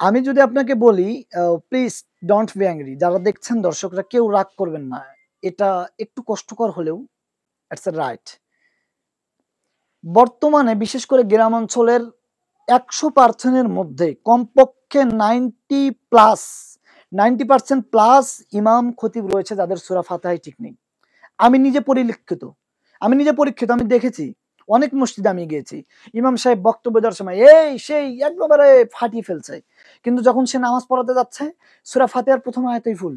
আমি যদি আপনাকে বলি, প্লিজ ডোন্ট বি অ্যাংরি। যারা দেখছেন দর্শকরা কেউ রাগ করবেন না। এটা একটু কষ্টকর হলেও ইটস আ রাইট। বর্তমানে বিশেষ করে গ্রামাঞ্চলের ১০০% এর মধ্যে কমপক্ষে 90% প্লাস ইমাম খতিব রয়েছে যাদের সূরা ফাতিহাই ঠিক নেই। আমি নিজে পরিলক্ষিত। আমি দেখেছি। অনেক মসজিদে আমি গিয়েছি। ইমাম সাহেব বক্তব্য দেওয়ার সময় এই সেই একেবারে ফাটিয়ে ফেলছে। কিন্তু যখন সে নামাজ পড়াতে যাচ্ছে সূরা ফাতিহার ১ম আয়াতেই ভুল।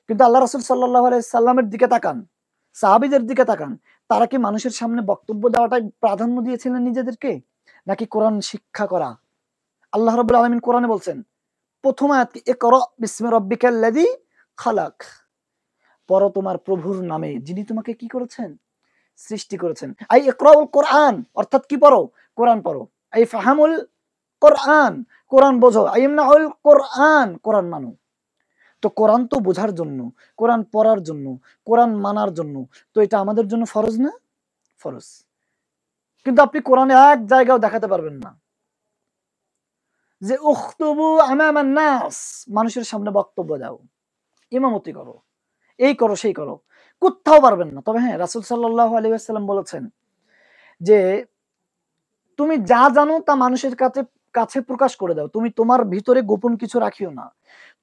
কিন্তু আল্লাহ রাসূল সাল্লাল্লাহু আলাইহি সাল্লামের দিকে তাকান, সাহাবীদের দিকে তাকান। তারা কি মানুষের সামনে বক্তব্য দেওয়াটাই প্রাধান্য দিয়েছিলেন নিজেদেরকে? নাকি কোরআন শিক্ষা করা? আল্লাহ রাব্বুল আলামিন কোরআনে বলছেন, ১ম আয়াত কি ইকরা বিসমি রাব্বিকাল্লাযী খালাক। পড়ো তোমার প্রভুর নামে যিনি তোমাকে কি করেছেন? সৃষ্টি করেছেন। আই ইকরাউল কোরআন, অর্থাৎ কি পড়ো? কোরআন পড়ো। আই ফাহামুল কোরআন, কোরআন বোঝো। আই ইমনাউল কোরআন, কোরআন মানো। তো কোরআন তো বোঝার জন্য, কোরআন পড়ার জন্য, কোরআন মানার জন্য। তো এটা আমাদের জন্য ফরজ না? ফরজ। কিন্তু আপনি কোরআনে এক জায়গাও দেখাতে পারবেন না যে উখতুবু আমামান নাস, মানুষের সামনে বক্তব্য দাও, ইমামতি করো, এই করো সেই করো। কোথাও পারবেন না। তবে হ্যাঁ, রাসূল সাল্লাল্লাহু আলাইহি ওয়াসাল্লাম বলেছেন যে তুমি যা জানো তা মানুষের কাছে প্রকাশ করে দাও। তুমি তোমার ভিতরে গোপন কিছু রাখিও না।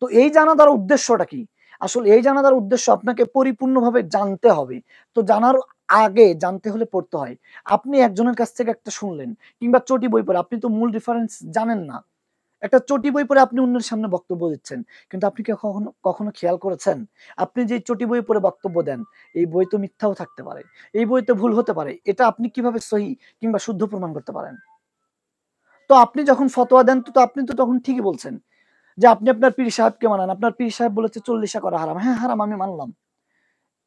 তো এই জানার উদ্দেশ্যটা কি? আসলে এই জানার উদ্দেশ্য আপনাকে পরিপূর্ণভাবে জানতে হবে। তো জানার আগে জানতে হলে পড়তে হয়। আপনি একজনের কাছ থেকে একটা শুনলেন কিংবা চটি বই পড়ে আপনি তো মূল রেফারেন্স জানেন না। একটা চটি বই পড়ে আপনি অন্যের সামনে বক্তব্য দিচ্ছেন। কিন্তু আপনি কি কখনো খেয়াল করেছেন? আপনি যে চটি বই পড়ে বক্তব্য দেন, এই বই তো মিথ্যাও থাকতে পারে। এই বইতে ভুল হতে পারে। এটা আপনি কিভাবে সহি কিংবা শুদ্ধ প্রমাণ করতে পারেন? তো আপনি যখন ফতোয়া দেন তো আপনি তো তখন ঠিকই বলছেন যে আপনি আপনার পীর সাহেবকে মানান। আপনার পীর সাহেব বলেছে ৪০ করা হারাম। হ্যাঁ, হারাম আমি মানলাম।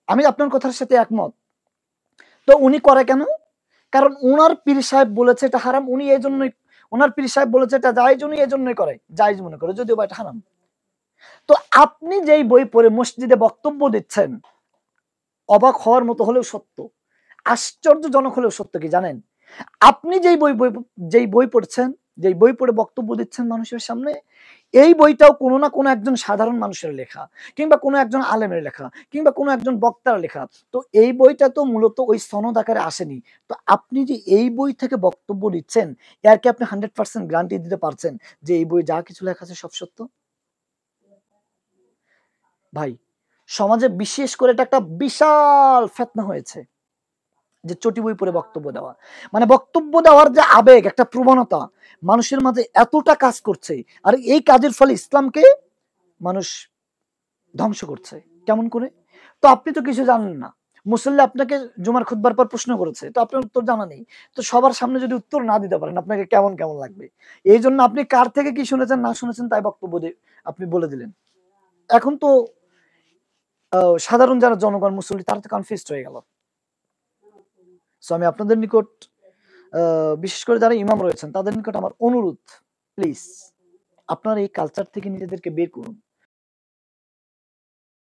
আমি আপনার কথার সাথে একমত। তো উনি করে কেন? কারণ উনার পীর সাহেব বলেছে এটা হারাম। উনি এজন্যই, উনার পীর সাহেব বলেছে এটা জায়েজ, উনি এজন্যই করে। জায়েজ মনে করে যদিও বা এটা হারাম। তো আপনি যেই বই পড়ে মসজিদে বক্তব্য দিচ্ছেন, অবাক হওয়ার মতো হলেও সত্য, আশ্চর্যজনক হলেও সত্য কি জানেন? আপনি যেই বই পড়ছেন, যেই বই পড়ে বক্তব্য দিচ্ছেন মানুষের সামনে, এই বইটাও কোনো না কোনো একজন সাধারণ মানুষের লেখা কিংবা কোনো একজন আলেমের লেখা কিংবা কোনো একজন বক্তার লেখা। তো এই বইটা তো মূলত ওই সনদ আকারে আসেনি। তো আপনি যে এই বই থেকে বক্তব্য দিচ্ছেন, এর কি আপনি 100% গ্যারান্টি দিতে পারছেন যে এই বই যা কিছু লেখা আছে সব সত্য? ভাই, সমাজে বিশেষ করে এটা একটা বিশাল ফিতনা হয়েছে যে চটি বই পড়ে বক্তব্য দেওয়া। মানে বক্তব্য দেওয়ার যে আবেগ, একটা প্রবণতা মানুষের মাঝে এতটা কাজ করছে। আর এই কাজের ফলে ইসলামকে মানুষ ধ্বংস করছে। কেমন করে? তো আপনি তো কিছু জানেন না। মুসল্লি আপনাকে জুমার খুতবার পর প্রশ্ন করেছে। তো আপনার উত্তর জানা নেই। তো সবার সামনে যদি উত্তর না দিতে পারেন আপনাকে কেমন লাগবে? এইজন্য আপনি কার থেকে কি শুনেছেন না শুনেছেন তাই বক্তব্য আপনি বলে দিলেন। এখন তো সাধারণ যারা জনগণ মুসল্লি তারা তো কনফিউজড হয়ে গেল। সো আমি আপনাদের নিকট বিশেষ করে যারা ইমাম রয়েছেন তাদের নিকট আমার অনুরোধ, প্লিজ আপনারা এই কালচার থেকে নিজেদেরকে বের করুন।